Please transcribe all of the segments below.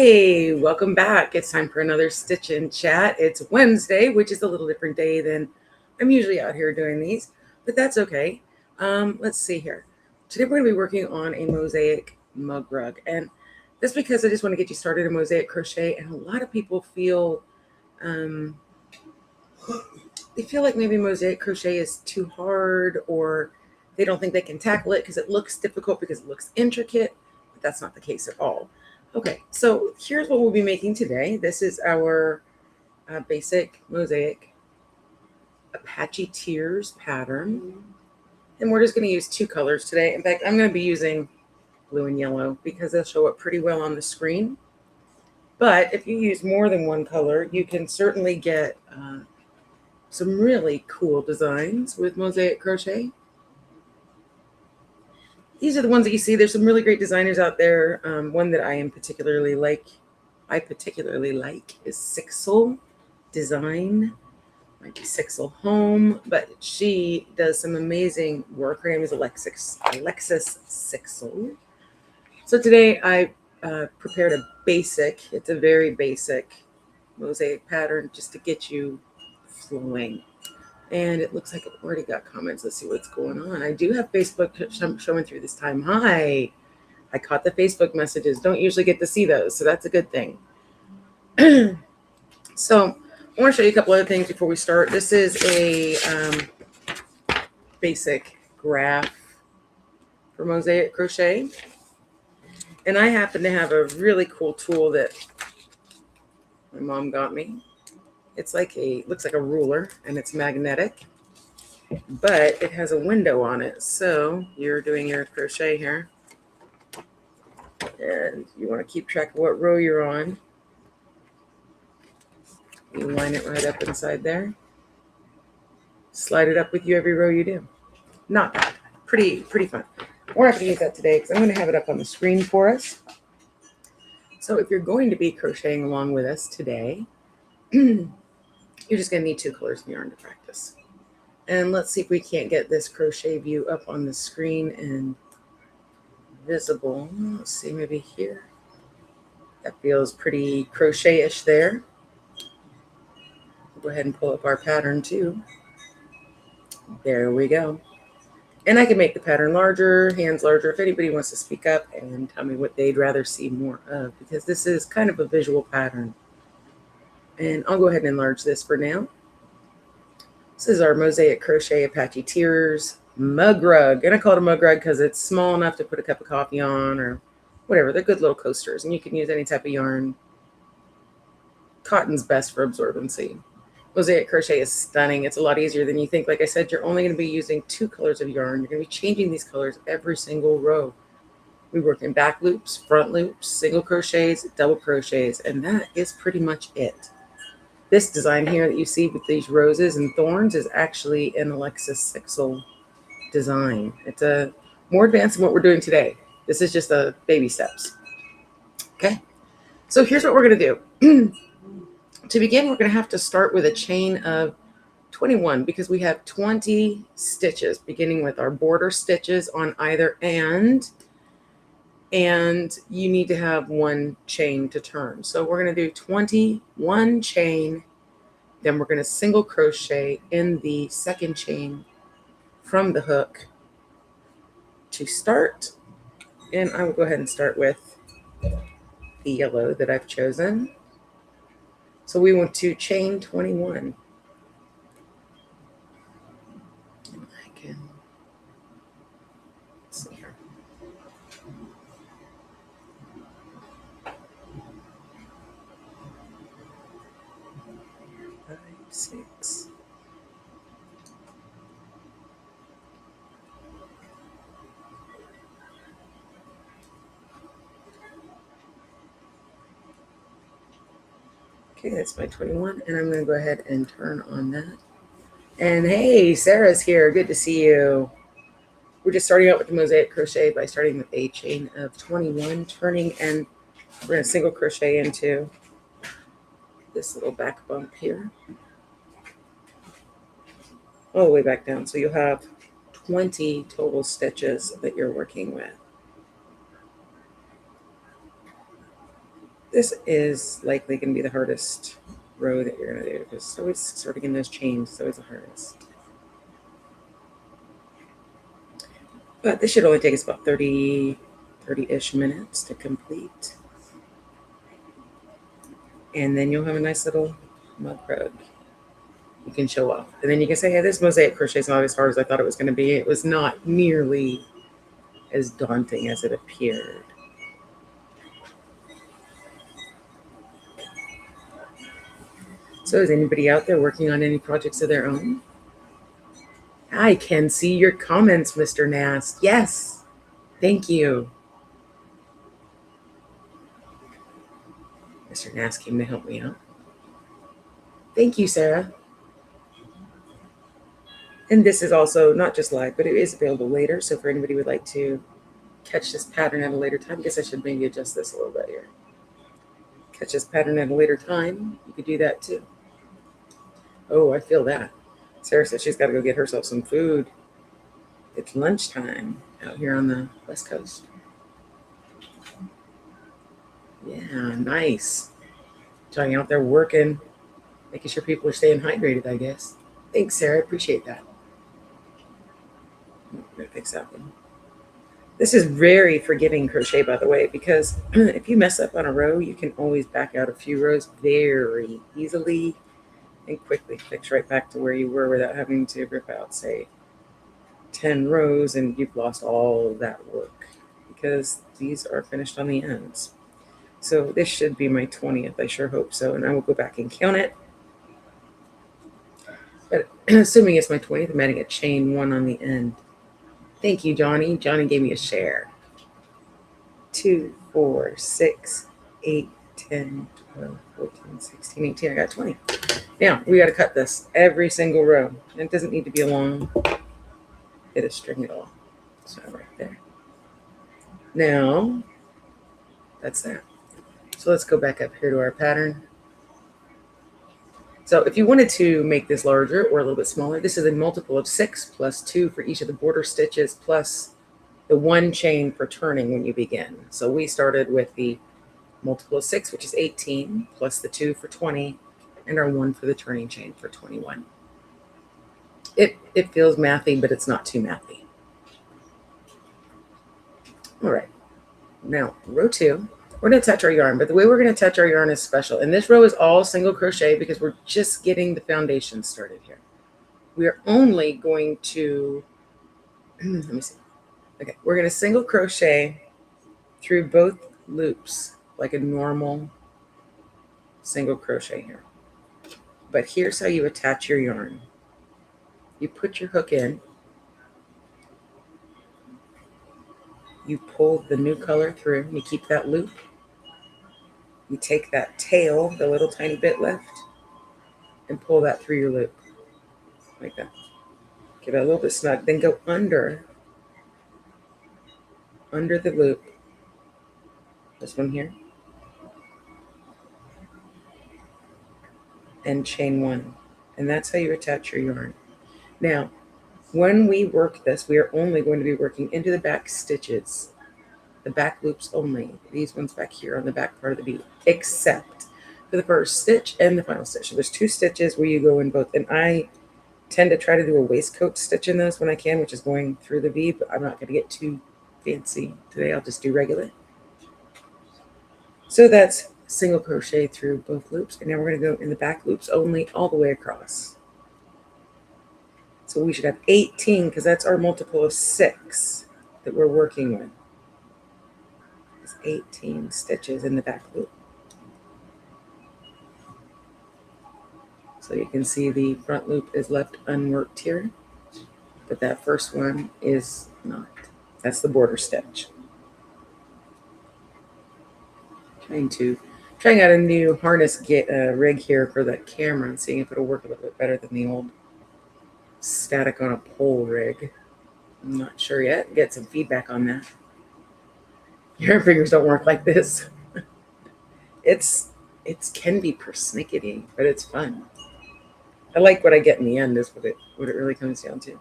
Hey, welcome back. It's time for another Stitch and Chat. It's Wednesday, which is a little different day than I'm usually out here doing these, but that's okay. Let's see here. Today we're going to be working on a mosaic mug rug, and that's because I just want to get you started in mosaic crochet. And a lot of people feel they feel like maybe mosaic crochet is too hard, or they don't think they can tackle it because it looks difficult, because it looks intricate. But that's not the case at all. Okay, so here's what we'll be making today. This is our basic mosaic Apache Tears pattern. And we're just going to use two colors today. In fact, I'm going to be using blue and yellow because they'll show up pretty well on the screen. But if you use more than one color, you can certainly get some really cool designs with mosaic crochet. These are the ones that you see. There's some really great designers out there. One that I particularly like is Sixel Design. Might be Sixel Home, but she does some amazing work. Her name is Alexis Sixel. So today I prepared a basic. It's a very basic mosaic pattern just to get you flowing. And it looks like I've already got comments. Let's see what's going on. I do have Facebook showing through this time. Hi. I caught the Facebook messages. Don't usually get to see those, so that's a good thing. So I want to show you a couple other things before we start. This is a basic graph for mosaic crochet. And I happen to have a really cool tool that my mom got me. It's looks like a ruler, and it's magnetic, but it has a window on it. So you're doing your crochet here, and you want to keep track of what row you're on. You line it right up inside there. Slide it up with you every row you do. Not bad. Pretty fun. We're not going to use that today because I'm going to have it up on the screen for us. So if you're going to be crocheting along with us today, you're just going to need two colors of yarn to practice. And let's see if we can't get this crochet view up on the screen and visible. Let's see, maybe here. That feels pretty crochet-ish there. We'll go ahead and pull up our pattern too. There we go. And I can make the pattern larger, hands larger, if anybody wants to speak up and tell me what they'd rather see more of, because this is kind of a visual pattern. And I'll go ahead and enlarge this for now. This is our Mosaic Crochet Apache Tears Mug Rug. And I call it a mug rug because it's small enough to put a cup of coffee on or whatever. They're good little coasters, and you can use any type of yarn. Cotton's best for absorbency. Mosaic crochet is stunning. It's a lot easier than you think. Like I said, you're only going to be using two colors of yarn. You're going to be changing these colors every single row. We work in back loops, front loops, single crochets, double crochets, and that is pretty much it. This design here that you see with these roses and thorns is actually an Alexis Sixel design. It's more advanced than what we're doing today. This is just a baby steps. Okay, so here's what we're going to do. To begin, we're going to have to start with a chain of 21 because we have 20 stitches, beginning with our border stitches on either end. And you need to have one chain to turn. So we're going to do 21 chain, then we're going to single crochet in the second chain from the hook to start. And I will go ahead and start with the yellow that I've chosen. So we want to chain 21. Six. Okay, that's my 21, and I'm going to go ahead and turn on that. And hey, Sarah's here. Good to see you. We're just starting out with the mosaic crochet by starting with a chain of 21, turning, and we're going to single crochet into this little back bump here, all the way back down. So you'll have 20 total stitches that you're working with. This is likely going to be the hardest row that you're going to do because it's always starting in those chains is always the hardest. But this should only take us about 30-ish minutes to complete. And then you'll have a nice little mug rug you can show off. And then you can say, hey, this mosaic crochet is not as hard as I thought it was going to be. It was not nearly as daunting as it appeared. So is anybody out there working on any projects of their own? I can see your comments, Mr. Nast. Yes, thank you. Mr. Nast came to help me out. Thank you, Sarah. And this is also not just live, but it is available later. So for anybody who would like to catch this pattern at a later time, I guess I should maybe adjust this a little bit here. Catch this pattern at a later time, you could do that too. Oh, I feel that. Sarah said she's got to go get herself some food. It's lunchtime out here on the West Coast. Yeah, nice. Johnny out there working, making sure people are staying hydrated, I guess. Thanks, Sarah. I appreciate that. I'm going to fix that one. This is very forgiving crochet, by the way, because if you mess up on a row, you can always back out a few rows very easily and quickly fix right back to where you were without having to rip out, say, 10 rows and you've lost all of that work because these are finished on the ends. So this should be my 20th. I sure hope so. And I will go back and count it. But assuming it's my 20th, I'm adding a chain 1 on the end. Thank you, Johnny. Johnny gave me a share. 2, 4, 6, 8, 10, 12, 14, 16, 18. I got 20. Now, we got to cut this every single row. And it doesn't need to be a long bit of string at all. So right there. Now, that's that. So let's go back up here to our pattern. So if you wanted to make this larger or a little bit smaller, this is a multiple of 6 plus 2 for each of the border stitches plus the 1 chain for turning when you begin. So we started with the multiple of 6, which is 18, plus the 2 for 20, and our 1 for the turning chain for 21. It feels mathy, but it's not too mathy. All right. Now, row 2. We're going to touch our yarn, but the way we're going to touch our yarn is special. And this row is all single crochet because we're just getting the foundation started here. We are only going to, let me see. Okay, we're going to single crochet through both loops like a normal single crochet here. But here's how you attach your yarn. You put your hook in. You pull the new color through. You keep that loop. You take that tail, the little tiny bit left, and pull that through your loop. Like that. Give it a little bit snug. Then go under the loop. This one here. And chain 1. And that's how you attach your yarn. Now, when we work this, we are only going to be working into the back stitches. The back loops only. These ones back here on the back part of the bead, except for the first stitch and the final stitch. So there's 2 stitches where you go in both. And I tend to try to do a waistcoat stitch in those when I can, which is going through the V, but I'm not going to get too fancy today. I'll just do regular. So that's single crochet through both loops. And now we're going to go in the back loops only all the way across. So we should have 18 because that's our multiple of 6 that we're working with. 18 stitches in the back loop. So you can see the front loop is left unworked here, but that first one is not. That's the border stitch. Trying out a new harness rig here for the camera and seeing if it'll work a little bit better than the old static on a pole rig. I'm not sure yet. Get some feedback on that. Your fingers don't work like this. It can be persnickety, but it's fun. I like what I get in the end is what it really comes down to.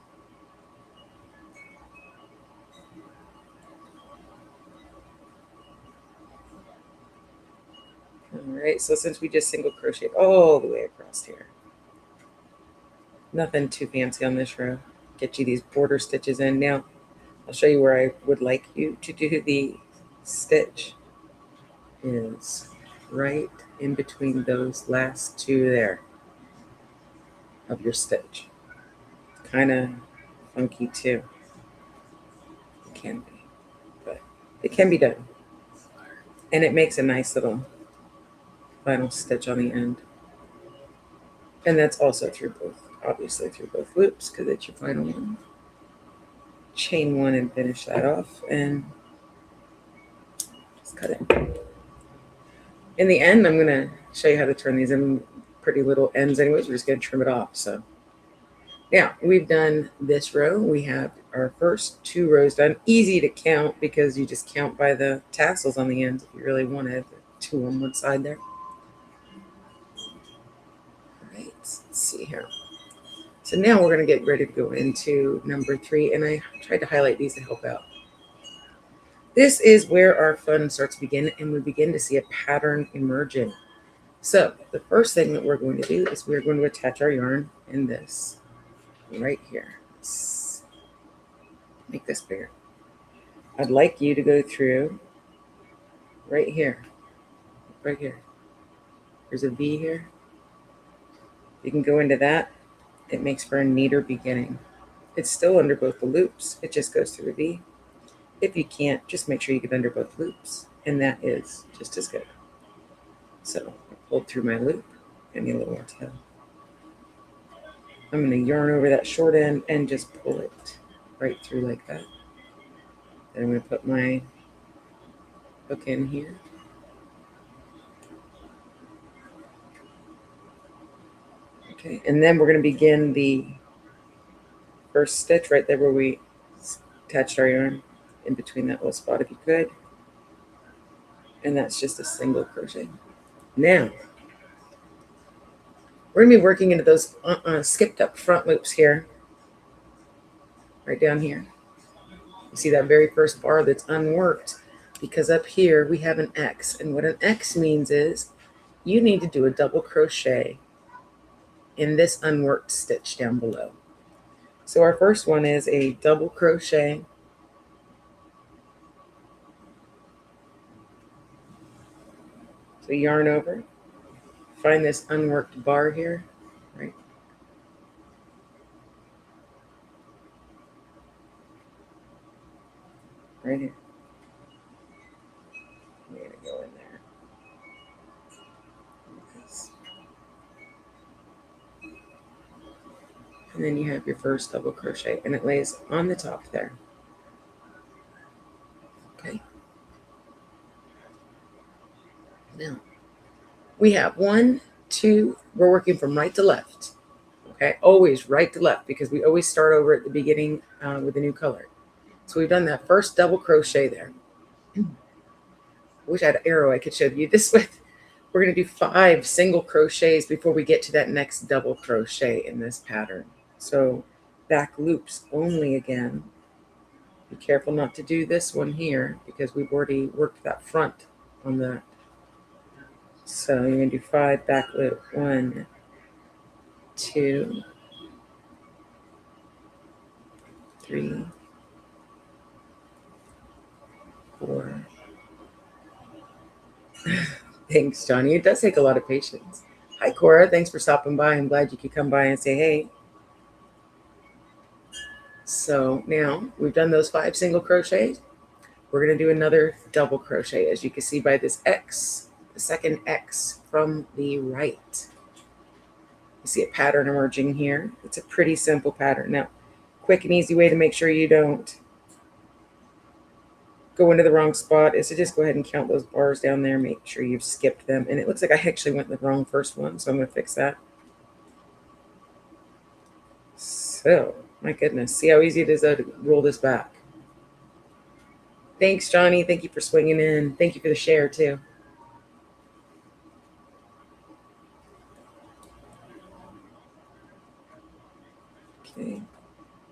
right, so since we just single crocheted all the way across here, nothing too fancy on this row. Get you these border stitches in. Now I'll show you where I would like you to do the stitch is right in between those last two there of your stitch. Kind of funky too. It can be, but it can be done. And it makes a nice little final stitch on the end. And that's also through both, obviously through both loops, because it's your final one. Chain one and finish that off, and just cut it. In the end, I'm going to show you how to turn these in pretty little ends anyways. We're just going to trim it off. So now we've done this row. We have our first two rows done. Easy to count because you just count by the tassels on the ends if you really wanted two on one side there. All right, let's see here. So now we're going to get ready to go into number 3, and I tried to highlight these to help out. This is where our fun starts to begin, and we begin to see a pattern emerging. So the first thing that we're going to do is we're going to attach our yarn in this right here. Let's make this bigger. I'd like you to go through right here, right here. There's a V here. You can go into that. It makes for a neater beginning. It's still under both the loops. It just goes through the V. If you can't, just make sure you get under both loops, and that is just as good. So I pulled through my loop. I need a little more tail. I'm going to yarn over that short end and just pull it right through like that. Then I'm going to put my hook in here. Okay, and then we're going to begin the first stitch right there where we attached our yarn, in between that little spot if you could. And that's just a single crochet. Now, we're going to be working into those skipped up front loops here, right down here. You see that very first bar that's unworked, because up here we have an X, and what an X means is you need to do a double crochet in this unworked stitch down below. So our first one is a double crochet So yarn over, find this unworked bar here, right? Right here. I'm gonna go in there. And then you have your first double crochet, and it lays on the top there. Okay. Now we have 1, 2, we're working from right to left. Okay, always right to left, because we always start over at the beginning with a new color. So we've done that first double crochet there. I wish I had an arrow I could show you this with. We're going to do 5 single crochets before we get to that next double crochet in this pattern. So back loops only again. Be careful not to do this one here, because we've already worked that front on that. So you're going to do 5 back loop. 1, 2, 3, 4. Thanks, Johnny. It does take a lot of patience. Hi, Cora. Thanks for stopping by. I'm glad you could come by and say hey. So now we've done those 5 single crochets. We're going to do another double crochet, as you can see by this X, the second X from the right. You see a pattern emerging here. It's a pretty simple pattern. Now, quick and easy way to make sure you don't go into the wrong spot is to just go ahead and count those bars down there. Make sure you've skipped them. And it looks like I actually went the wrong first one, so I'm going to fix that. So, my goodness, see how easy it is to roll this back. Thanks, Johnny. Thank you for swinging in. Thank you for the share, too. Okay,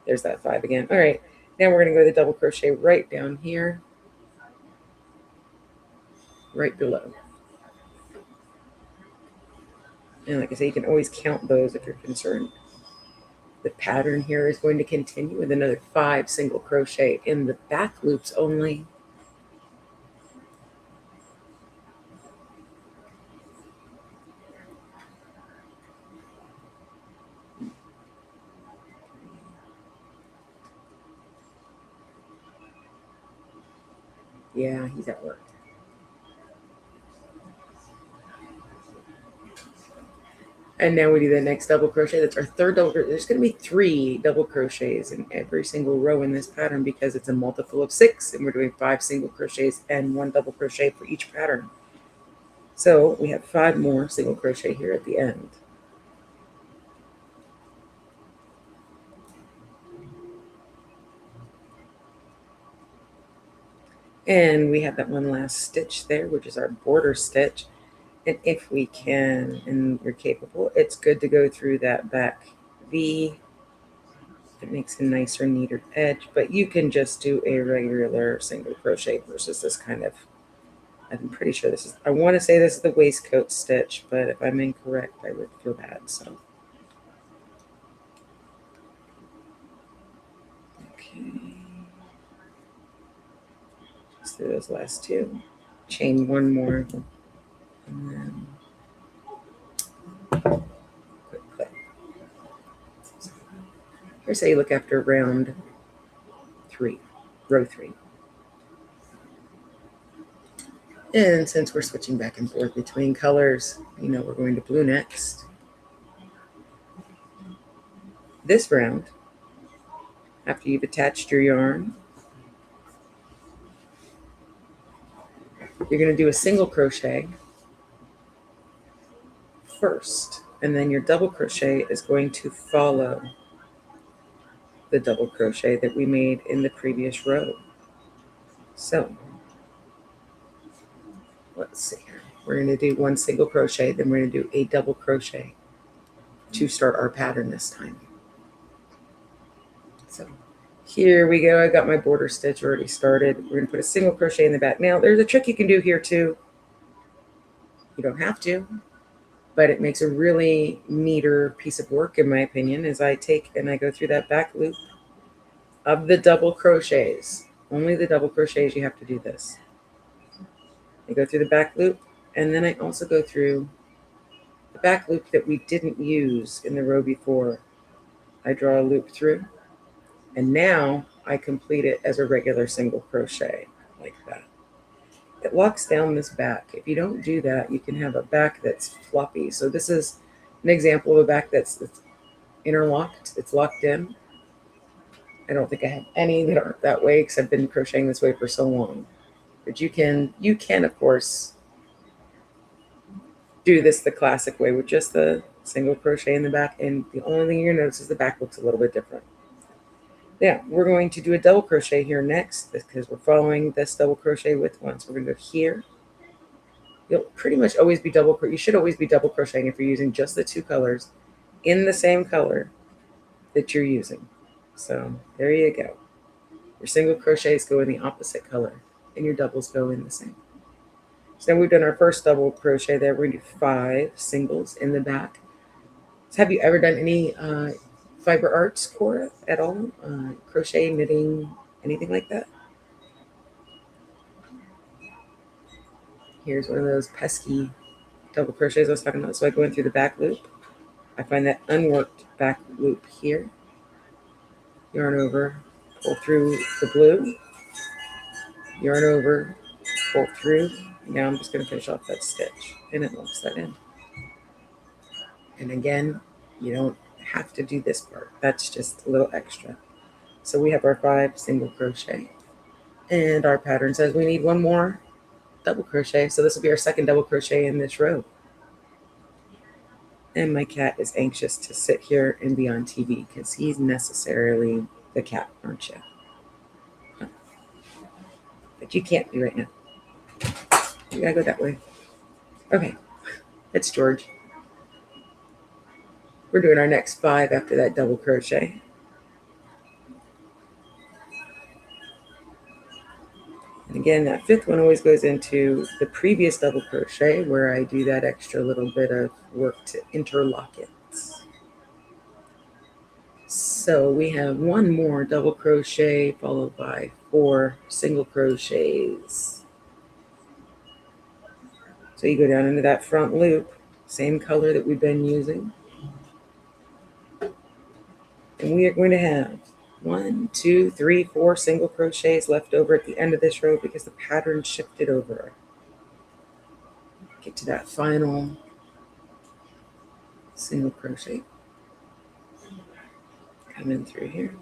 there's that 5 again. All right, now we're going to go the double crochet right down here, right below. And like I say, you can always count those if you're concerned. The pattern here is going to continue with another 5 single crochet in the back loops only. Yeah, he's at work. And now we do the next double crochet. That's our third double crochet. There's going to be 3 double crochets in every single row in this pattern because it's a multiple of 6, and we're doing 5 single crochets and 1 double crochet for each pattern. So we have 5 more single crochet here at the end. And we have that one last stitch there, which is our border stitch. And if we can, and you're capable, it's good to go through that back V. It makes a nicer, neater edge, but you can just do a regular single crochet versus this kind of, I'm pretty sure this is, I want to say this is the waistcoat stitch, but if I'm incorrect, I would feel bad, so. Okay. Just do those last 2. Chain 1 more, and then quick clip. Here's how you look after round 3, row 3. And since we're switching back and forth between colors, you know we're going to blue next. This round, after you've attached your yarn, you're going to do a single crochet first, and then your double crochet is going to follow the double crochet that we made in the previous row. So let's see here. We're going to do 1 single crochet, then we're going to do a double crochet to start our pattern this time. So here we go. I got my border stitch already started. We're going to put a single crochet in the back. Now there's a trick you can do here too. You don't have to, but it makes a really neater piece of work in my opinion, as I take and I go through that back loop of the double crochets. Only the double crochets you have to do this. I go through the back loop, and then I also go through the back loop that we didn't use in the row before. I draw a loop through, and now I complete it as a regular single crochet like that. It locks down this back. If you don't do that, you can have a back that's floppy. So this is an example of a back that's interlocked. It's locked in. I don't think I have any that aren't that way because I've been crocheting this way for so long. But you can of course do this the classic way with just the single crochet in the back, and the only thing you're gonna notice is the back looks a little bit different. Now we're going to do a double crochet here next because we're following this double crochet with 1. So we're gonna go here. You'll pretty much always be you should always be double crocheting if you're using just the 2 colors in the same color that you're using. So there you go. Your single crochets go in the opposite color and your doubles go in the same. So now we've done our first double crochet there. We're going to do 5 singles in the back. So have you ever done any fiber arts, Cora, at all? Crochet, knitting, anything like that? Here's one of those pesky double crochets I was talking about. So I go in through the back loop. I find that unworked back loop here. Yarn over, pull through the blue. Yarn over, pull through. Now I'm just going to finish off that stitch, and it locks that in. And again, you don't have to do this part. That's just a little extra. So we have our 5 single crochet, and our pattern says we need 1 more double crochet. So this will be our second double crochet in this row. And my cat is anxious to sit here and be on TV because he's necessarily the cat, aren't you? But you can't be right now. You gotta go that way. Okay, it's George. We're doing our next 5 after that double crochet. And again, that fifth one always goes into the previous double crochet where I do that extra little bit of work to interlock it. So we have one more double crochet followed by 4 single crochets. So you go down into that front loop, same color that we've been using. And we are going to have 1, 2, 3, 4 single crochets left over at the end of this row because the pattern shifted over. Get to that final single crochet. Come in through here.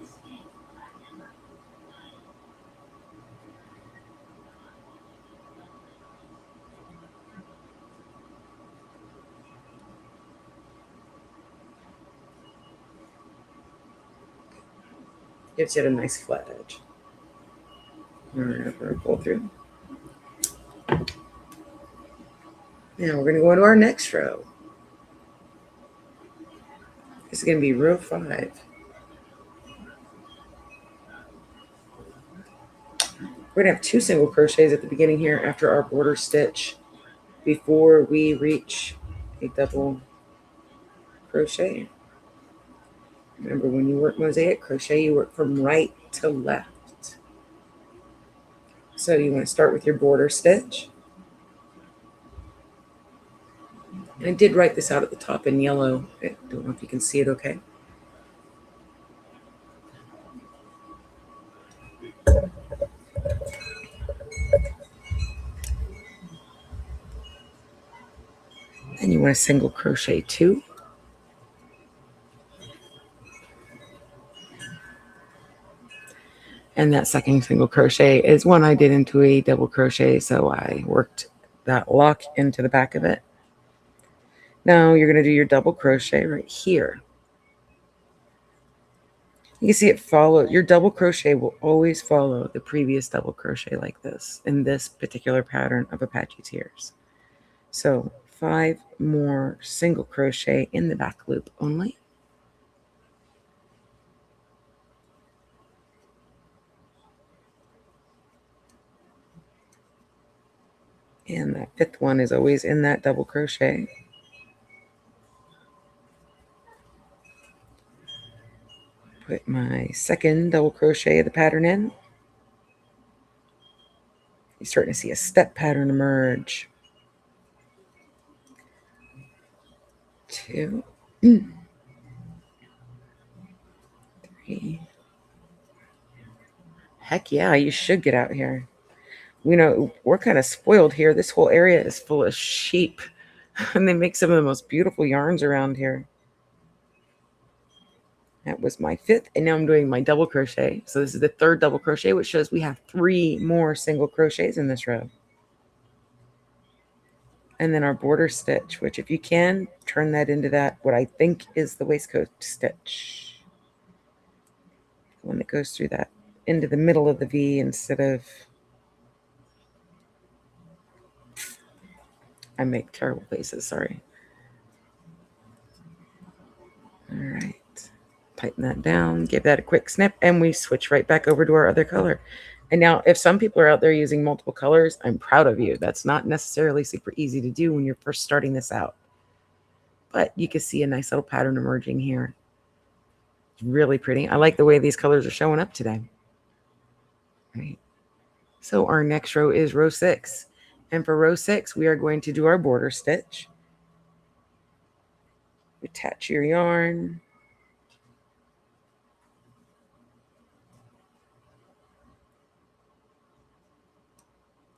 Gives it a nice flat edge. All right, we're going to pull through. Now we're going to go into our next row. This is going to be row 5. We're going to have 2 single crochets at the beginning here after our border stitch before we reach a double crochet. Remember, when you work mosaic crochet, you work from right to left. So you want to start with your border stitch. And I did write this out at the top in yellow. I don't know if you can see it okay. And you want to single crochet 2. And that second single crochet is one I did into a double crochet, so I worked that lock into the back of it. Now you're going to do your double crochet right here. You can see it follow. Your double crochet will always follow the previous double crochet like this in this particular pattern of Apache Tears. So 5 more single crochet in the back loop only. And that 5th one is always in that double crochet. Put my second double crochet of the pattern in. You're starting to see a step pattern emerge. 2, 3. Heck yeah, you should get out here. You know, we're kind of spoiled here. This whole area is full of sheep, and they make some of the most beautiful yarns around here. That was my 5th, and now I'm doing my double crochet. So this is the 3rd double crochet, which shows we have 3 more single crochets in this row. And then our border stitch, which if you can, turn that into that, what I think is the waistcoat stitch. The one that goes through that, into the middle of the V instead of... I make terrible faces, sorry. All right. Tighten that down, give that a quick snip, and we switch right back over to our other color. And now, if some people are out there using multiple colors, I'm proud of you. That's not necessarily super easy to do when you're first starting this out. But you can see a nice little pattern emerging here. It's really pretty. I like the way these colors are showing up today. Right. So our next row is row 6. And for row 6, we are going to do our border stitch. Attach your yarn.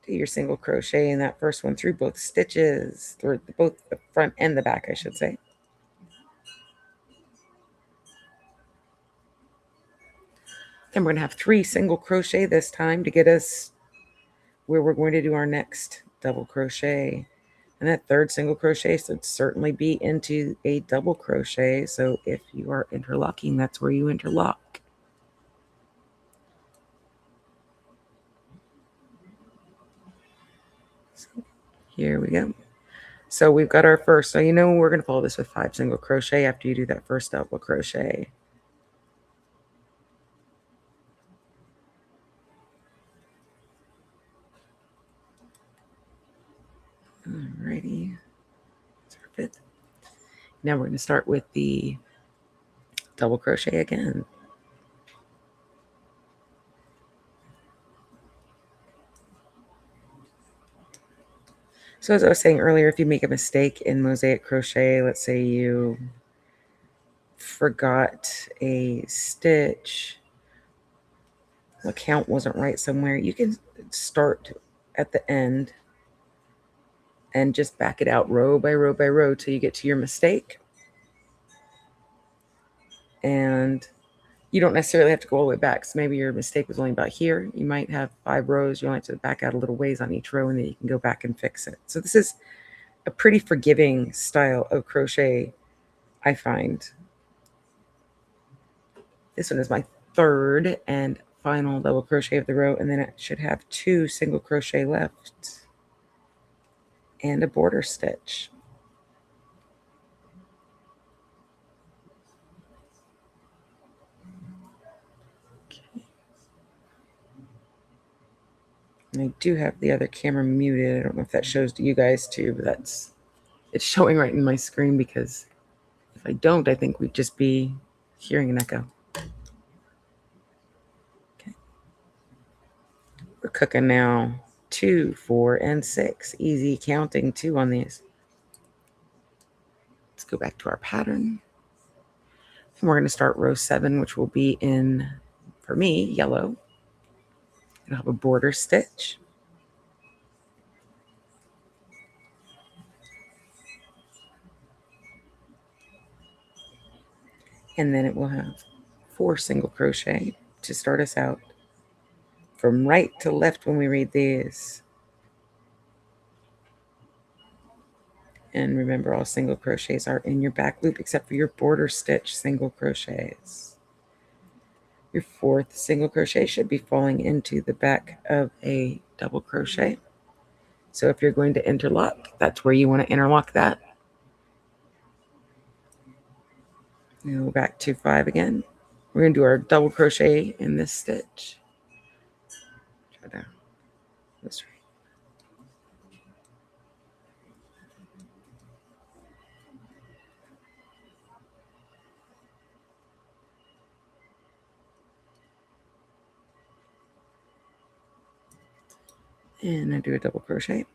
Do your single crochet in that first one through both stitches, through both the front and the back, I should say. Then we're going to have 3 single crochet this time to get us where we're going to do our next double crochet. And that 3rd single crochet should certainly be into a double crochet. So if you are interlocking, that's where you interlock. So here we go. So we've got our first. So you know we're going to follow this with 5 single crochet after you do that first double crochet. Alrighty, that's our 5th. Now we're going to start with the double crochet again. So as I was saying earlier, if you make a mistake in Mosaic Crochet, let's say you forgot a stitch, the count wasn't right somewhere, you can start at the end and just back it out row by row by row till you get to your mistake. And you don't necessarily have to go all the way back. So maybe your mistake was only about here. You might have 5 rows. You only have to back out a little ways on each row, and then you can go back and fix it. So this is a pretty forgiving style of crochet, I find. This one is my 3rd and final double crochet of the row, and then it should have 2 single crochet left and a border stitch. Okay. And I do have the other camera muted. I don't know if that shows to you guys too, but it's showing right in my screen, because if I don't, I think we'd just be hearing an echo. Okay. We're cooking now 2, 4, and 6. Easy counting 2 on these. Let's go back to our pattern. And we're going to start row 7, which will be in, for me, yellow. It'll have a border stitch. And then it will have 4 single crochet to start us out. From right to left when we read these. And remember, all single crochets are in your back loop except for your border stitch single crochets. Your 4th single crochet should be falling into the back of a double crochet. So if you're going to interlock, that's where you want to interlock that. Now back to 5 again. We're going to do our double crochet in this stitch. Try down this way. And I do a double crochet.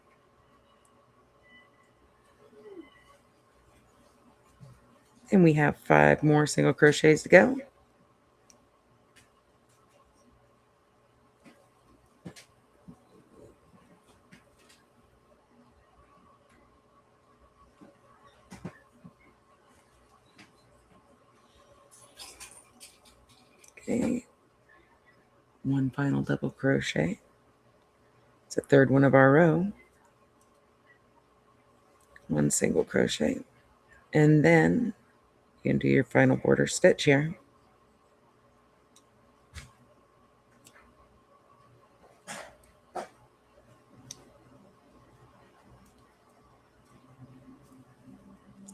And we have 5 more single crochets to go. Okay. 1 final double crochet. It's the 3rd one of our row. 1 single crochet. And then you can do your final border stitch here.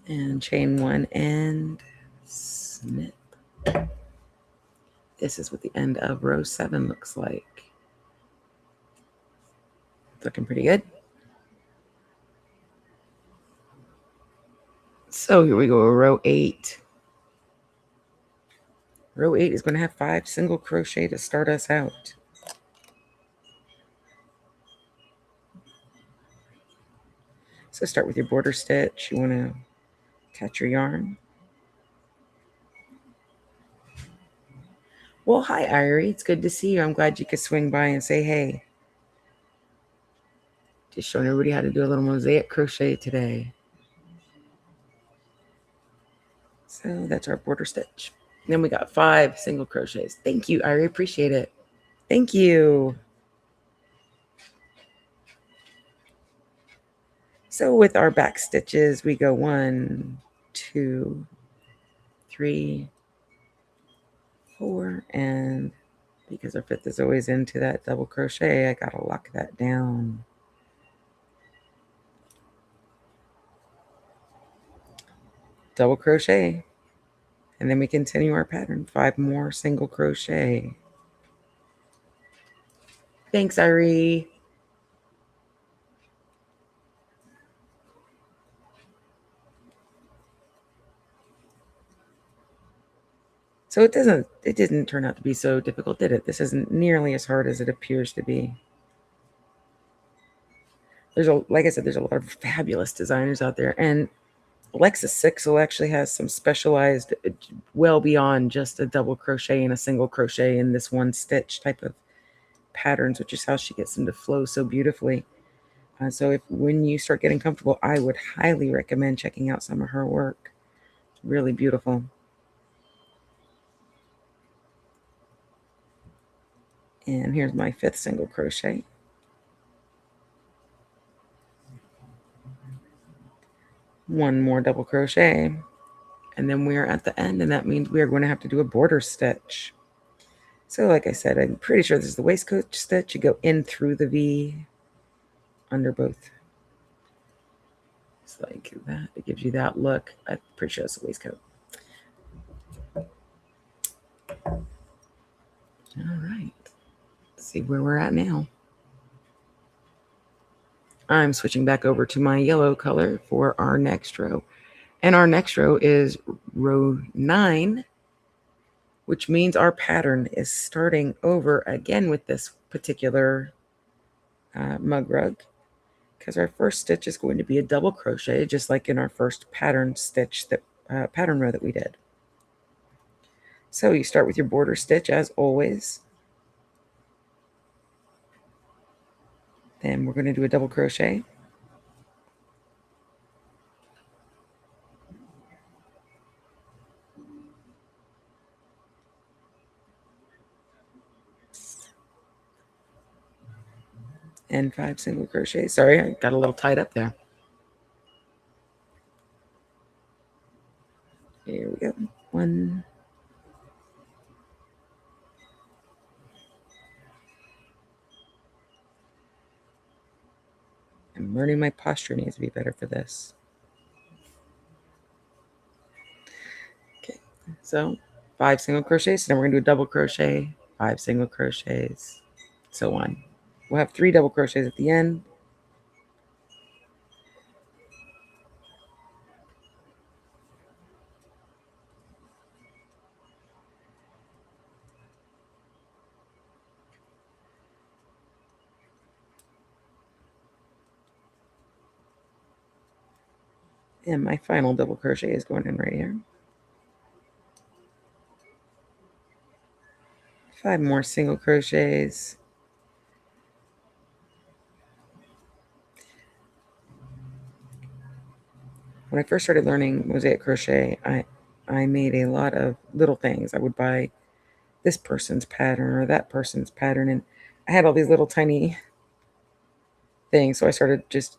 And chain 1 and snip. This is what the end of row 7 looks like. It's looking pretty good. So here we go, row 8. Row 8 is going to have 5 single crochet to start us out. So start with your border stitch. You want to catch your yarn. Well, hi, Irie. It's good to see you. I'm glad you could swing by and say hey. Just showing everybody how to do a little mosaic crochet today. So that's our border stitch. Then we got 5 single crochets. Thank you, Irie. Appreciate it. Thank you. So with our back stitches, we go 1, 2, 3, 4, and because our 5th is always into that double crochet, I gotta lock that down. Double crochet, and then we continue our pattern. 5 more single crochet. Thanks, Irie. So it didn't turn out to be so difficult, did it? This isn't nearly as hard as it appears to be. Like I said, there's a lot of fabulous designers out there, and Alexa Sixel actually has some specialized, well beyond just a double crochet and a single crochet in this one stitch type of patterns, which is how she gets them to flow so beautifully. So when you start getting comfortable, I would highly recommend checking out some of her work. It's really beautiful. And here's my 5th single crochet. One more double crochet, and then we are at the end, and that means we are going to have to do a border stitch. So like I said, I'm pretty sure this is the waistcoat stitch. You go in through the V under both. It's like that. It gives you that look. I'm pretty sure it's the waistcoat. All right. Let's see where we're at now. I'm switching back over to my yellow color for our next row. And our next row is row 9, which means our pattern is starting over again with this particular mug rug, because our first stitch is going to be a double crochet, just like in our first pattern stitch, that pattern row that we did. So you start with your border stitch as always. Then we're going to do a double crochet. And 5 single crochets. Sorry, I got a little tied up there. Here we go. 1. I'm learning my posture needs to be better for this. Okay, so 5 single crochets. Then we're going to do a double crochet, 5 single crochets, so on. We'll have 3 double crochets at the end. And my final double crochet is going in right here. 5 more single crochets. When I first started learning Mosaic Crochet, I made a lot of little things. I would buy this person's pattern or that person's pattern, and I had all these little tiny things, so I started just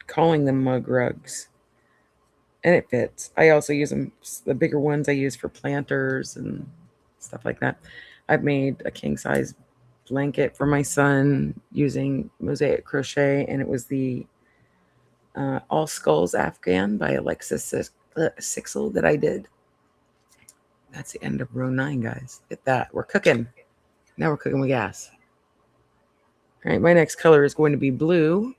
calling them mug rugs. And it fits. I also use them, the bigger ones I use for planters and stuff like that. I've made a king size blanket for my son using Mosaic Crochet, and it was the All Skulls Afghan by Alexis Sixel that I did. That's the end of row 9, guys. Get that. We're cooking. Now we're cooking with gas. All right, my next color is going to be blue.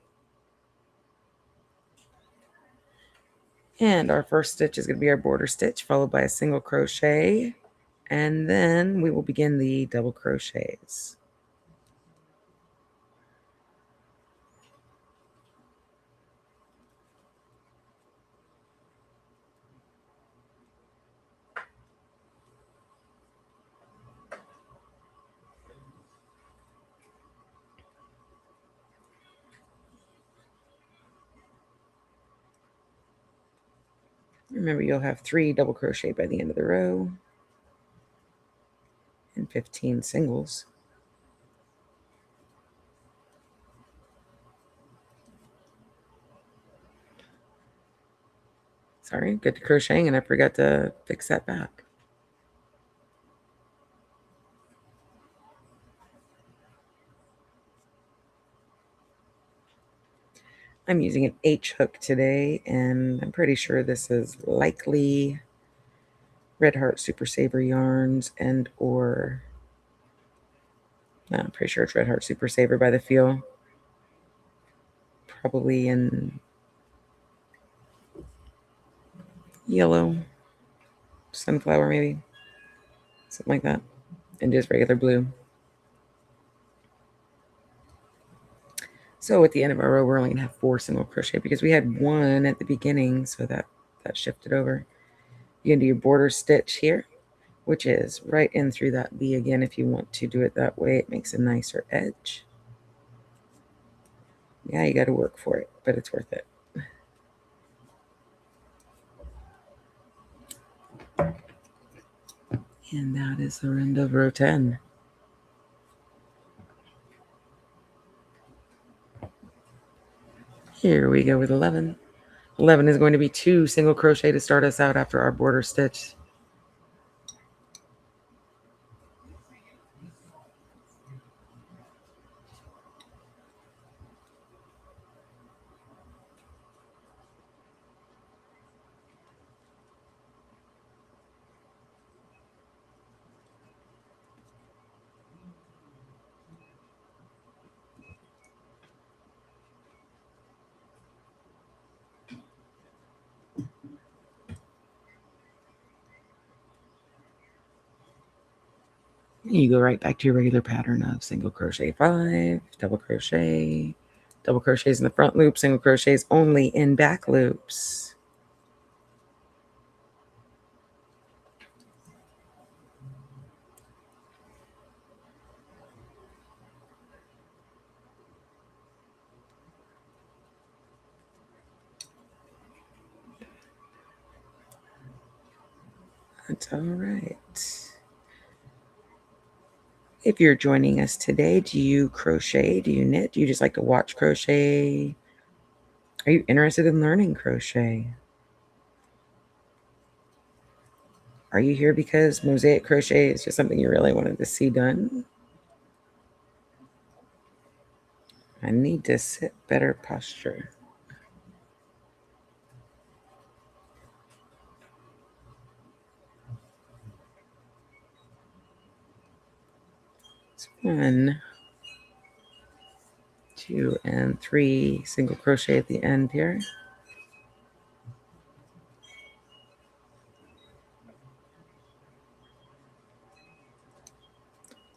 And our first stitch is going to be our border stitch, followed by a single crochet. And then we will begin the double crochets. Remember, you'll have 3 double crochet by the end of the row and 15 singles. Sorry, good to crocheting, and I forgot to fix that back. I'm using an H hook today, and I'm pretty sure this is likely Red Heart Super Saver yarns and or no, I'm pretty sure it's Red Heart Super Saver by the feel. Probably in yellow, sunflower maybe. something like that, and just regular blue. So at the end of our row, we're only going to have 4 single crochet because we had 1 at the beginning, so that shifted over. You're going to do your border stitch here, which is right in through that V again. If you want to do it that way, it makes a nicer edge. Yeah, you got to work for it, but it's worth it. And that is the end of row 10. Here we go with 11. 11 is going to be 2 single crochet to start us out after our border stitch. You go right back to your regular pattern of single crochet 5, double crochets in the front loop, single crochets only in back loops. That's all right. If you're joining us today, do you crochet? Do you knit? Do you just like to watch crochet? Are you interested in learning crochet? Are you here because Mosaic Crochet is just something you really wanted to see done? I need to sit better posture. It's 1, 2, and 3 single crochet at the end here.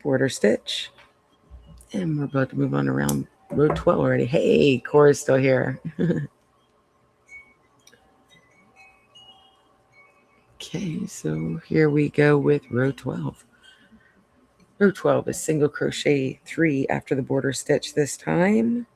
Border stitch. And we're about to move on around row 12 already. Hey, Cora's still here. Okay, so here we go with row 12. Row 12 is single crochet 3 after the border stitch this time.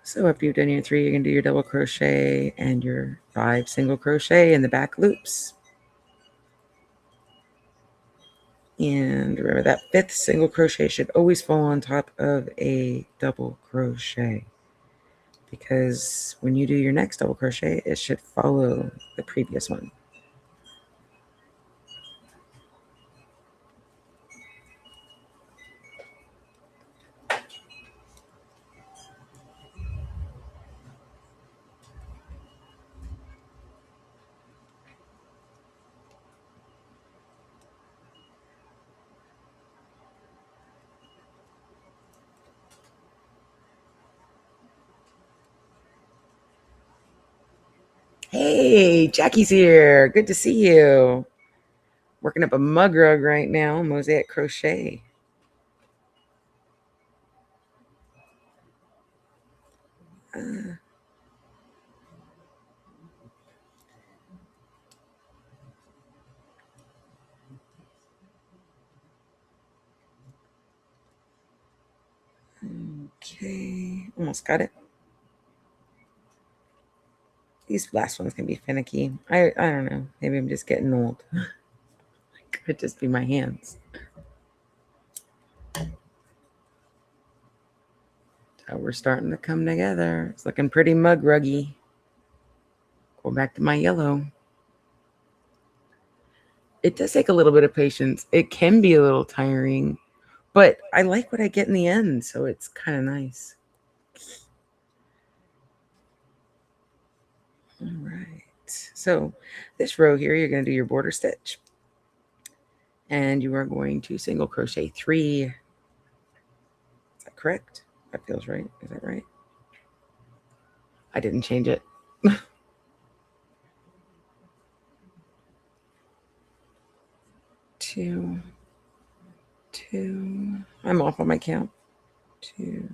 So after you've done your 3, you're going to do your double crochet and your 5 single crochet in the back loops. And remember that 5th single crochet should always fall on top of a double crochet, because when you do your next double crochet, it should follow the previous one. Hey, Jackie's here. Good to see you. Working up a mug rug right now, Mosaic Crochet. Okay, almost got it. These last ones can be finicky. I don't know. Maybe I'm just getting old. Could just be my hands. So we're starting to come together. It's looking pretty mug ruggy. Go back to my yellow. It does take a little bit of patience. It can be a little tiring, but I like what I get in the end, so it's kind of nice. So this row here, you're going to do your border stitch, and you are going to single crochet 3. Is that correct? That feels right. Is that right? I didn't change it. 2, 2. I'm off on my count. 2.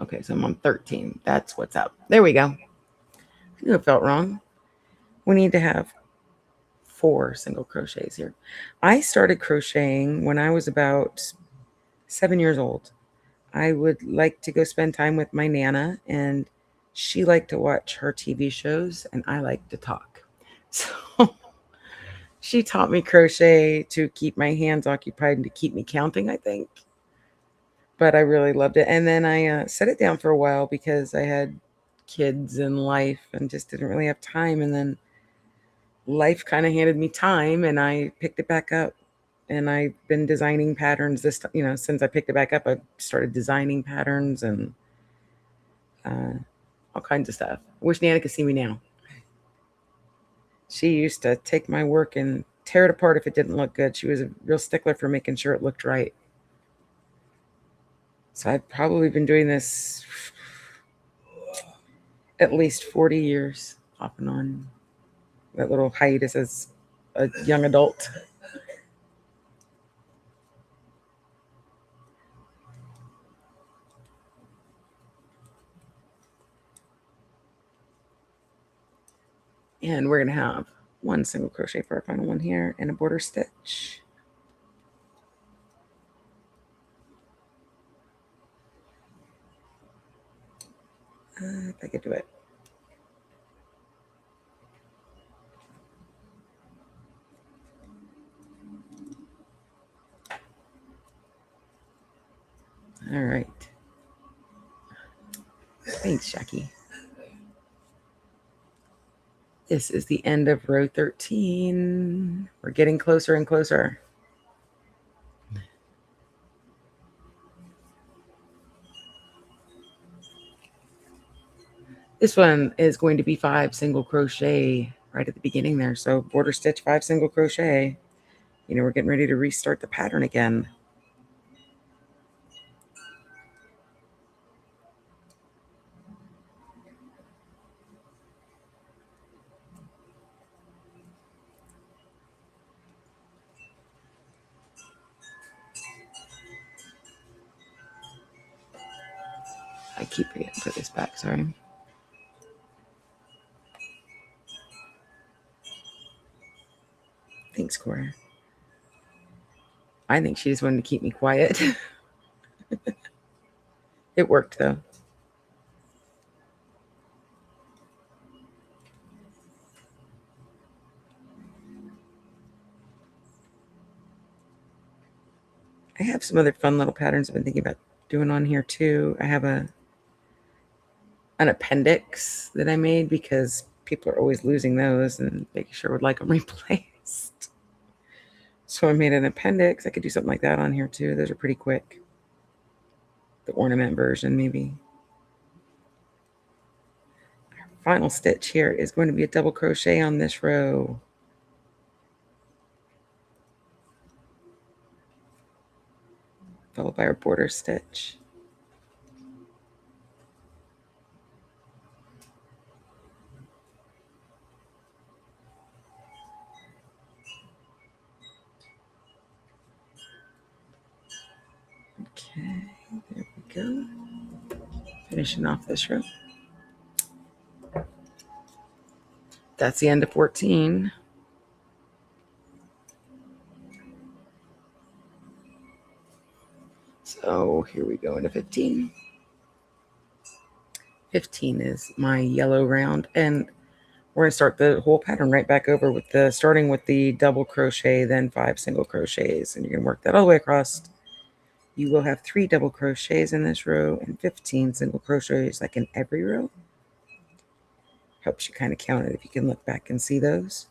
Okay, so I'm on 13. That's what's up. There we go. I knew it felt wrong. We need to have 4 single crochets here. I started crocheting when I was about 7 years old. I would like to go spend time with my Nana, and she liked to watch her TV shows, and I like to talk. So she taught me crochet to keep my hands occupied and to keep me counting, I think. But I really loved it. And then I set it down for a while because I had kids and life and just didn't really have time. And then life kind of handed me time, and I picked it back up. And I've been designing patterns this time, since I picked it back up. I started designing patterns and all kinds of stuff. I wish Nana could see me now. She used to take my work and tear it apart if it didn't look good. She was a real stickler for making sure it looked right. So I've probably been doing this at least 40 years, off and on. That little hiatus as a young adult. And we're going to have 1 single crochet for our final one here and a border stitch. If I could do it. All right. Thanks, Jackie. This is the end of row 13. We're getting closer and closer. This one is going to be 5 single crochet right at the beginning there. So border stitch, 5 single crochet. We're getting ready to restart the pattern again. I keep forgetting to put this back, sorry. Thanks, Cora. I think she just wanted to keep me quiet. It worked, though. I have some other fun little patterns I've been thinking about doing on here, too. I have an appendix that I made because people are always losing those and making sure would like them replaced. So I made an appendix. I could do something like that on here, too. Those are pretty quick. The ornament version, maybe. Our final stitch here is going to be a double crochet on this row. Followed by our border stitch. Okay, there we go. Finishing off this row. That's the end of 14. So here we go into 15. 15 is my yellow round, and we're going to start the whole pattern right back over with starting with the double crochet, then 5 single crochets, and you're going to work that all the way across. You will have 3 double crochets in this row and 15 single crochets, like in every row. Helps you kind of count it if you can look back and see those.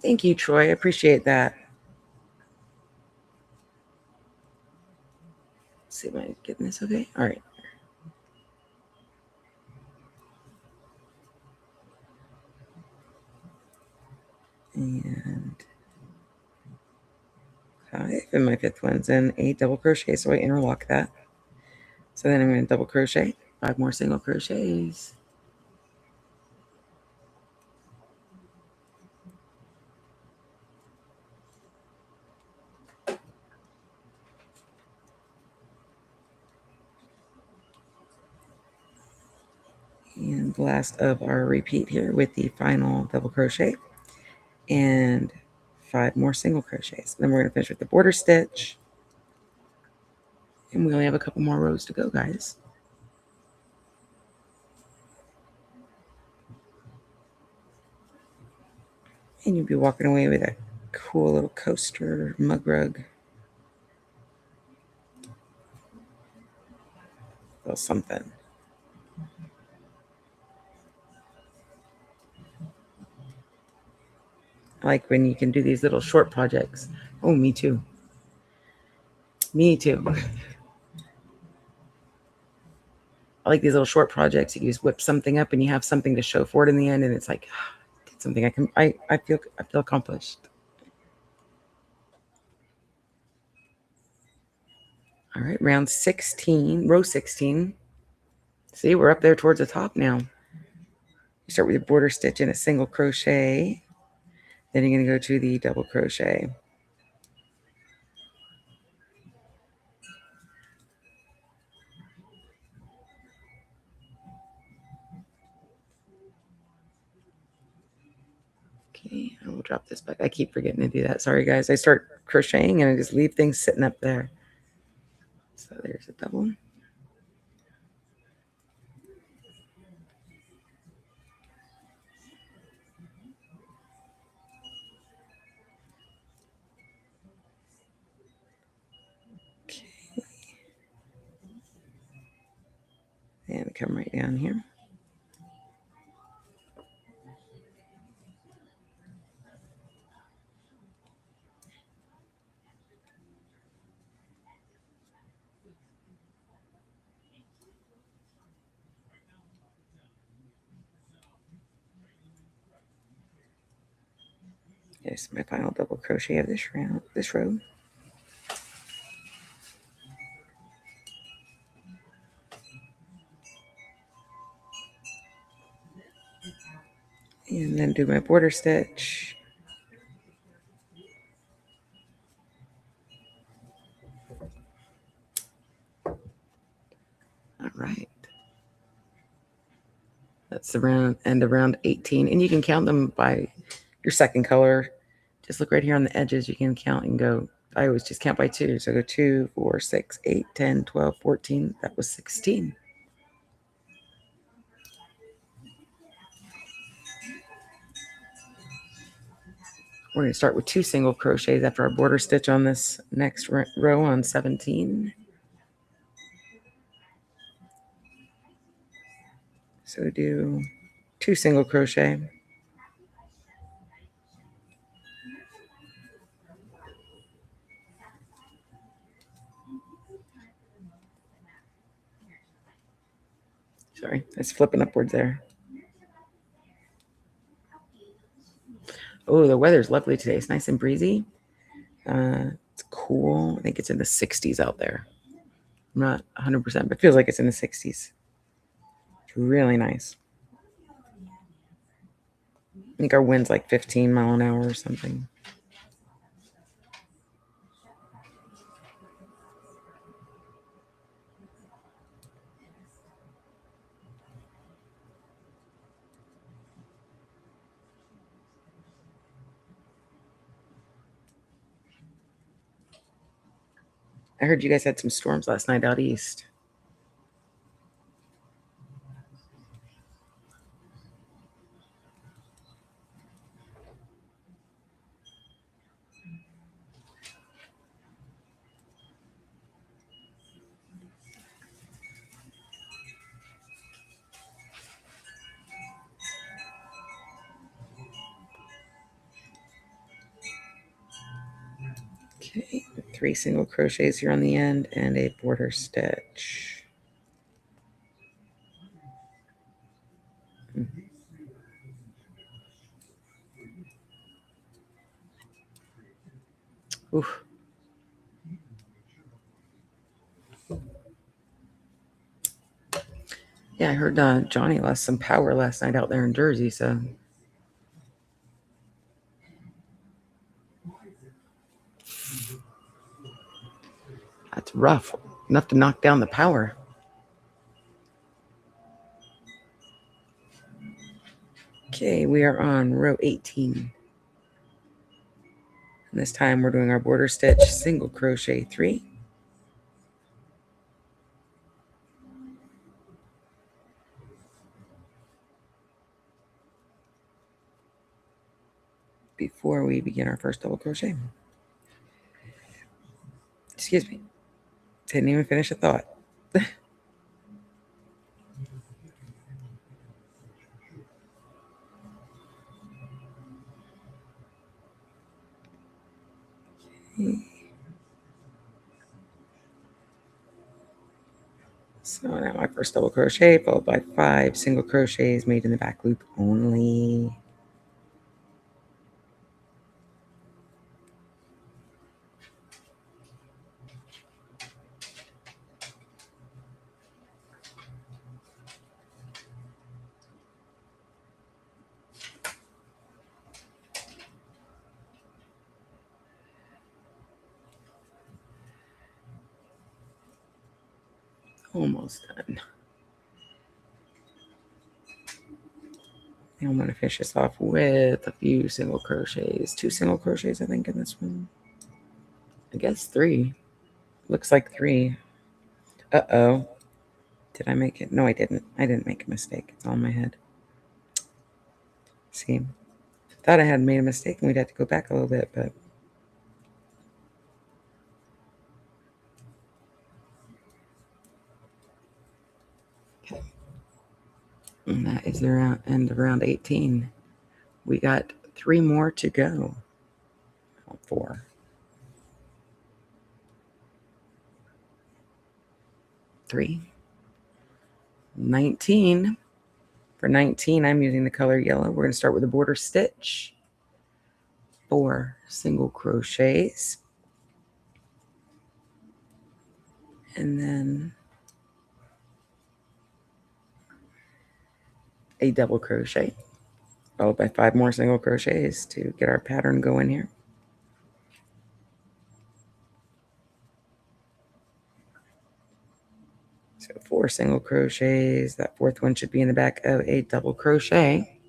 Thank you, Troy. I appreciate that. Let's see if I'm getting this okay. All right. And 5, and my 5th one's in a double crochet, so I interlock that. So then I'm going to double crochet, 5 more single crochets. And last of our repeat here with the final double crochet and 5 more single crochets. Then we're going to finish with the border stitch. And we only have a couple more rows to go, guys. And you'll be walking away with a cool little coaster mug rug. A little something. I like when you can do these little short projects. Oh, me too. Me too. I like these little short projects. You just whip something up and you have something to show for it in the end, and it's like did something I feel accomplished. All right, round 16, row 16. See, we're up there towards the top now. You start with your border stitch and a single crochet. Then you're going to go to the double crochet. Okay, I will drop this back. I keep forgetting to do that. Sorry, guys. I start crocheting and I just leave things sitting up there. So there's a double. Okay. And come right down here. There's my final double crochet of this row. And then do my border stitch. All right. That's the end of round 18. And you can count them by your second color. Just look right here on the edges. You can count and go. I always just count by 2. So go 2, 4, 6, 8, 10, 12, 14. That was 16. We're going to start with 2 single crochets after our border stitch on this next row on 17. So do 2 single crochet. Sorry, it's flipping upwards there. Oh, the weather's lovely today. It's nice and breezy. It's cool. I think it's in the 60s out there. I'm not 100%, but it feels like it's in the 60s. It's really nice. I think our wind's like 15 mile an hour or something. I heard you guys had some storms last night out east. Okay, 3 single crochets here on the end and a border stitch. Oof. Yeah, I heard Johnny lost some power last night out there in Jersey, so that's rough. Enough to knock down the power. Okay, we are on row 18. And this time we're doing our border stitch, single crochet 3. Before we begin our first double crochet. Excuse me. Didn't even finish a thought. So now my first double crochet followed by 5 single crochets made in the back loop only. Almost done. And I'm going to finish this off with a few single crochets. 2 single crochets, I think, in this one. I guess 3. Looks like 3. Uh-oh. Did I make it? No, I didn't. I didn't make a mistake. It's all in my head. See? Thought I had made a mistake and we'd have to go back a little bit, but... Okay. And that is the end of round 18. We got 3 more to go. 4. 3. 19. For 19, I'm using the color yellow. We're going to start with a border stitch. 4 single crochets. And then a double crochet, followed by 5 more single crochets to get our pattern going here. So 4 single crochets. That 4th one should be in the back of a double crochet.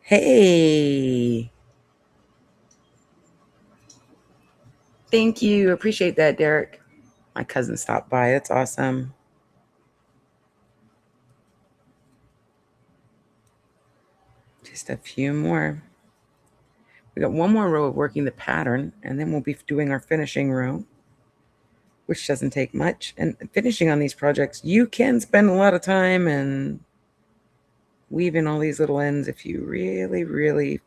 Hey! Thank you. Appreciate that, Derek. My cousin stopped by. That's awesome. Just a few more. We got 1 more row of working the pattern, and then we'll be doing our finishing row, which doesn't take much. And finishing on these projects, you can spend a lot of time and weave in all these little ends if you really, really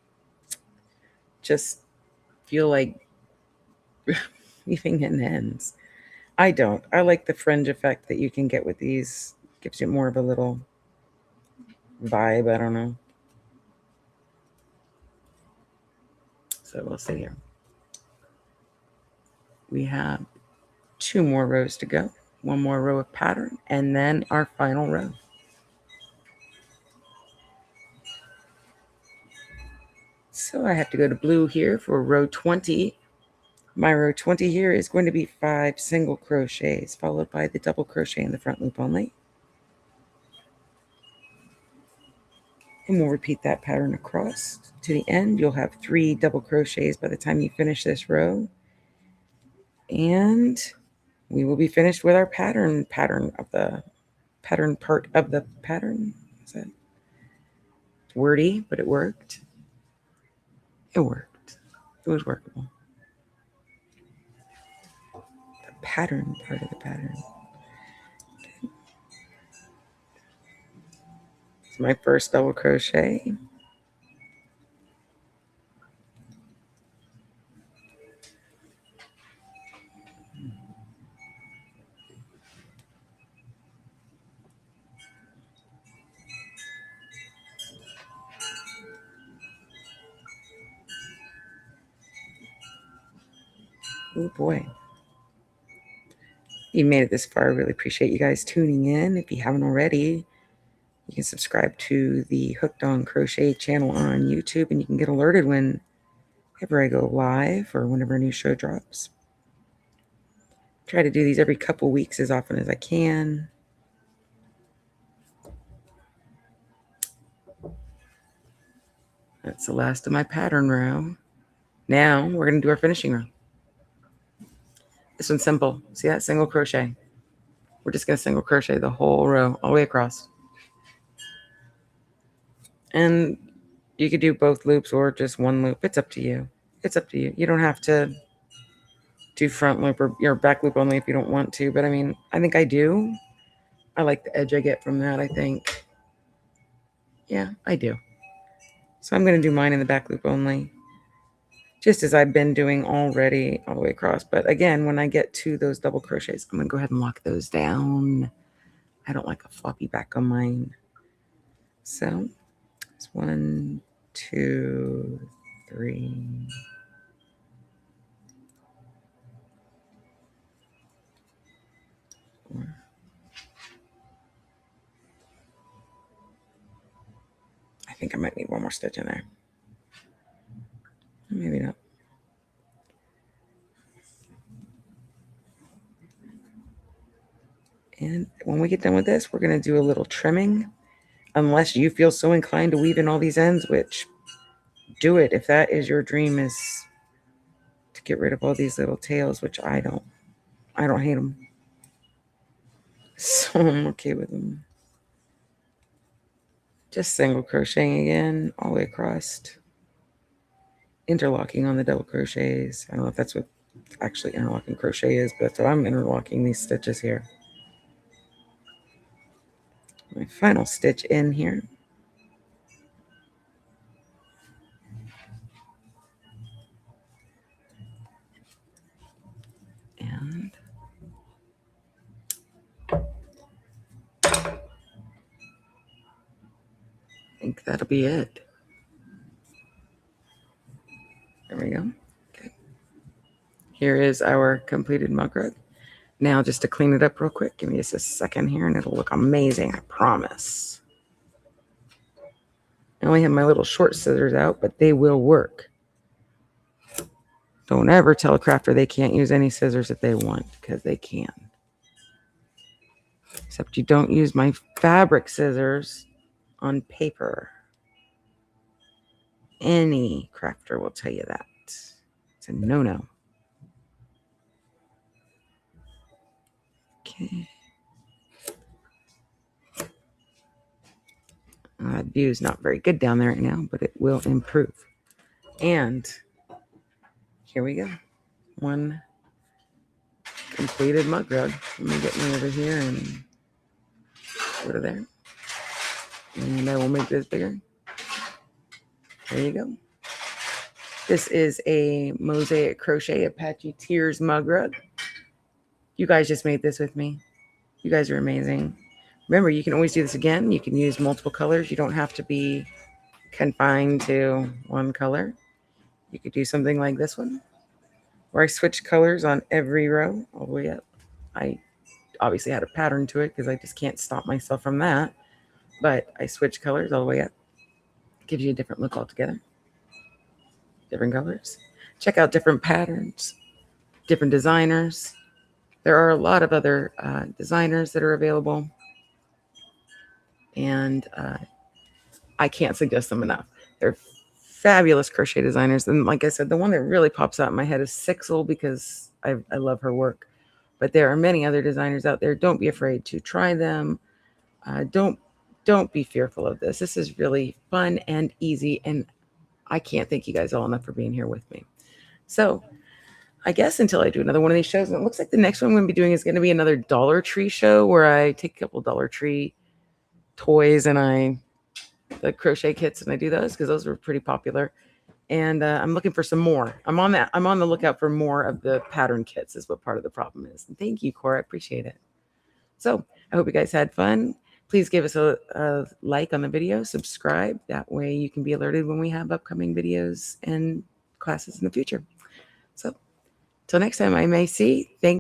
just feel like weaving in ends. I don't. I like the fringe effect that you can get with these. Gives you more of a little vibe. I don't know. So we'll see here. We have 2 more rows to go. 1 more row of pattern, and then our final row. So I have to go to blue here for row 20. My row 20 here is going to be 5 single crochets, followed by the double crochet in the front loop only. And we'll repeat that pattern across to the end. You'll have 3 double crochets by the time you finish this row. And we will be finished with our pattern of the pattern part of the pattern. Is that wordy, but it worked. It worked. It was workable. The pattern part of the pattern. It's my first double crochet. Oh boy. You made it this far. I really appreciate you guys tuning in. If you haven't already, you can subscribe to the Hooked on Crochet channel on YouTube, and you can get alerted whenever I go live or whenever a new show drops. Try to do these every couple weeks as often as I can. That's the last of my pattern row. Now we're going to do our finishing row. This one's simple. See that? Single crochet. We're just going to single crochet the whole row all the way across. And you could do both loops or just one loop. It's up to you. It's up to you. You don't have to do front loop or your back loop only if you don't want to. But I mean, I think I do. I like the edge I get from that, I think. Yeah, I do. So I'm going to do mine in the back loop only, just as I've been doing already all the way across. But again, when I get to those double crochets, I'm going to go ahead and lock those down. I don't like a floppy back on mine. So it's 1, 2, 3. 4. I think I might need one more stitch in there. Maybe not. And when we get done with this, we're going to do a little trimming. Unless you feel so inclined to weave in all these ends, which do it. If that is your dream, is to get rid of all these little tails, which I don't hate them. So I'm okay with them. Just single crocheting again, all the way across. Interlocking on the double crochets. I don't know if that's what actually interlocking crochet is, but that's what I'm interlocking these stitches here. My final stitch in here. And I think that'll be it. There we go. Okay. Here is our completed mug rug. Now, just to clean it up real quick, give me just a second here and it'll look amazing, I promise. I only have my little short scissors out, but they will work. Don't ever tell a crafter they can't use any scissors that they want, because they can. Except you don't use my fabric scissors on paper. Any crafter will tell you that. It's a no-no. Okay. That view is not very good down there right now, but it will improve. And here we go. One completed mug rug. Let me get me over here and go to there. And I will make this bigger. There you go. This is a Mosaic Crochet Apache Tears Mug Rug. You guys just made this with me. You guys are amazing. Remember, you can always do this again. You can use multiple colors. You don't have to be confined to one color. You could do something like this one, where I switch colors on every row all the way up. I obviously had a pattern to it because I just can't stop myself from that. But I switch colors all the way up. Gives you a different look altogether. Different colors. Check out different patterns, different designers. There are a lot of other designers that are available. And I can't suggest them enough. They're fabulous crochet designers. And like I said, the one that really pops out in my head is Sixel, because I love her work. But there are many other designers out there. Don't be afraid to try them. Don't be fearful of this. This is really fun and easy. And I can't thank you guys all enough for being here with me. So I guess until I do another one of these shows, and it looks like the next one I'm going to be doing is going to be another Dollar Tree show where I take a couple Dollar Tree toys and the crochet kits, and I do those because those were pretty popular. And I'm looking for some more. I'm on the lookout for more of the pattern kits is what part of the problem is. And thank you, Cora. I appreciate it. So I hope you guys had fun. Please give us a like on the video, subscribe. That way you can be alerted when we have upcoming videos and classes in the future. So till next time, I may see. Thank